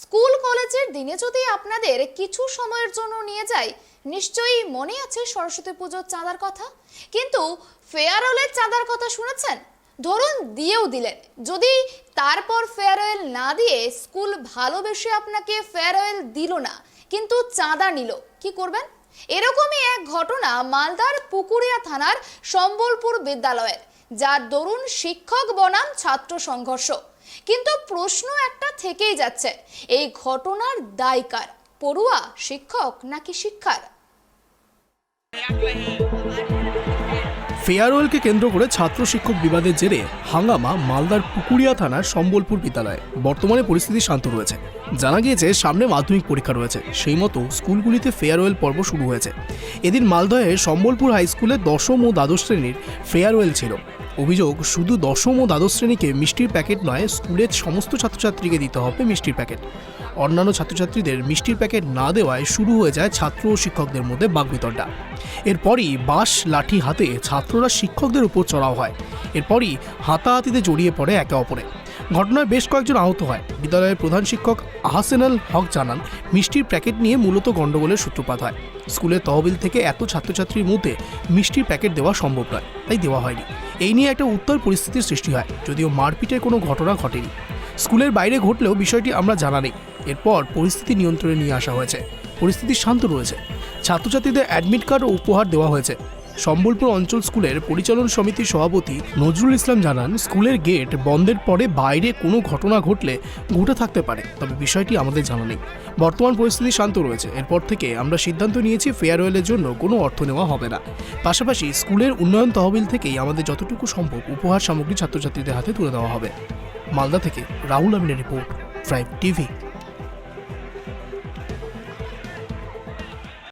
School কলেজের দিনে যদি আপনাদের কিছু সময়ের জন্য নিয়ে যাই, নিশ্চয়ই মনে আছে সরস্বতী পুজোর চাঁদার কথা। কিন্তু ফেয়ারওয়েলের চাঁদার কথা শুনেছেন? ধরুন দিয়েও দিলেন, যদি তারপর ফেয়ারওয়েল না দিয়ে স্কুল ভালোবেসে আপনাকে ফেয়ারওয়েল দিল না, কিন্তু চাঁদা নিল, কি করবেন? এরকমই এক ঘটনা মালদার পুকুরিয়া থানার সম্বলপুর বিদ্যালয়ের, যার দরুন শিক্ষক বনাম ছাত্র সংঘর্ষ। কিন্তু প্রশ্ন একটা থেকেই যাচ্ছে, এই ঘটনার দায় কার? পড়ুয়া, শিক্ষক নাকি শিক্ষার? ফেয়ারওয়েলকে কেন্দ্র করে ছাত্র শিক্ষক বিবাদের জেরে হাঙ্গামা মালদার পুকুরিয়া থানার সম্বলপুর বিদ্যালয়ে। বর্তমানে পরিস্থিতি শান্ত রয়েছে। জানা গিয়েছে সামনে মাধ্যমিক পরীক্ষা রয়েছে, সেই মতো স্কুলগুলিতে ফেয়ারওয়েল পর্ব শুরু হয়েছে। এদিন মালদহের সম্বলপুর হাই স্কুলে দশম ও দ্বাদশ শ্রেণীর ফেয়ারওয়েল ছিল। অভিযোগ, শুধু দশম ও দ্বাদশ শ্রেণীকে মিষ্টির প্যাকেট নয়, স্কুলের সমস্ত ছাত্রছাত্রীকে দিতে হবে মিষ্টির প্যাকেট। অন্যান্য ছাত্রছাত্রীদের মিষ্টির প্যাকেট না দেওয়ায় শুরু হয়ে যায় ছাত্র ও শিক্ষকদের মধ্যে বাকবিতণ্ডা। এরপরই বাঁশ লাঠি হাতে ছাত্ররা শিক্ষকদের উপর চড়াও হয়। এরপরই হাতাহাতিতে জড়িয়ে পড়ে একে অপরে। ঘটনায় বেশ কয়েকজন আহত হয়। বিদ্যালয়ের প্রধান শিক্ষক আহসানুল হক জানান, মিষ্টির প্যাকেট নিয়ে মূলত গণ্ডগোলের সূত্রপাত হয়। স্কুলের তহবিল থেকে এত ছাত্রছাত্রীর মধ্যে মিষ্টির প্যাকেট দেওয়া সম্ভব নয়, তাই দেওয়া হয়নি। এই নিয়ে একটা উত্তর পরিস্থিতির সৃষ্টি হয়, যদিও মারপিটের কোনো ঘটনা ঘটেনি। স্কুলের বাইরে ঘটলেও বিষয়টি আমরা জানা নেই। এরপর পরিস্থিতি নিয়ন্ত্রণে নিয়ে আসা হয়েছে। পরিস্থিতি শান্ত রয়েছে। ছাত্রছাত্রীদের অ্যাডমিট কার্ড ও উপহার দেওয়া হয়েছে। সম্বলপুর অঞ্চল স্কুলের পরিচালন সমিতির সভাপতি নজরুল ইসলাম জানান, স্কুলের গেট বন্ধের পরে বাইরে কোনো ঘটনা ঘটলে ঘটে থাকতে পারে, তবে বিষয়টি আমাদের জানা নেই। বর্তমান পরিস্থিতি শান্ত রয়েছে। এরপর থেকে আমরা সিদ্ধান্ত নিয়েছি ফেয়ারওয়েলের জন্য কোনো অর্থ নেওয়া হবে না। পাশাপাশি স্কুলের উন্নয়ন তহবিল থেকেই আমাদের যতটুকু সম্ভব উপহার সামগ্রী ছাত্রছাত্রীদের হাতে তুলে দেওয়া হবে। মালদা থেকে রাহুল আমিনের রিপোর্ট, 5 টিভি।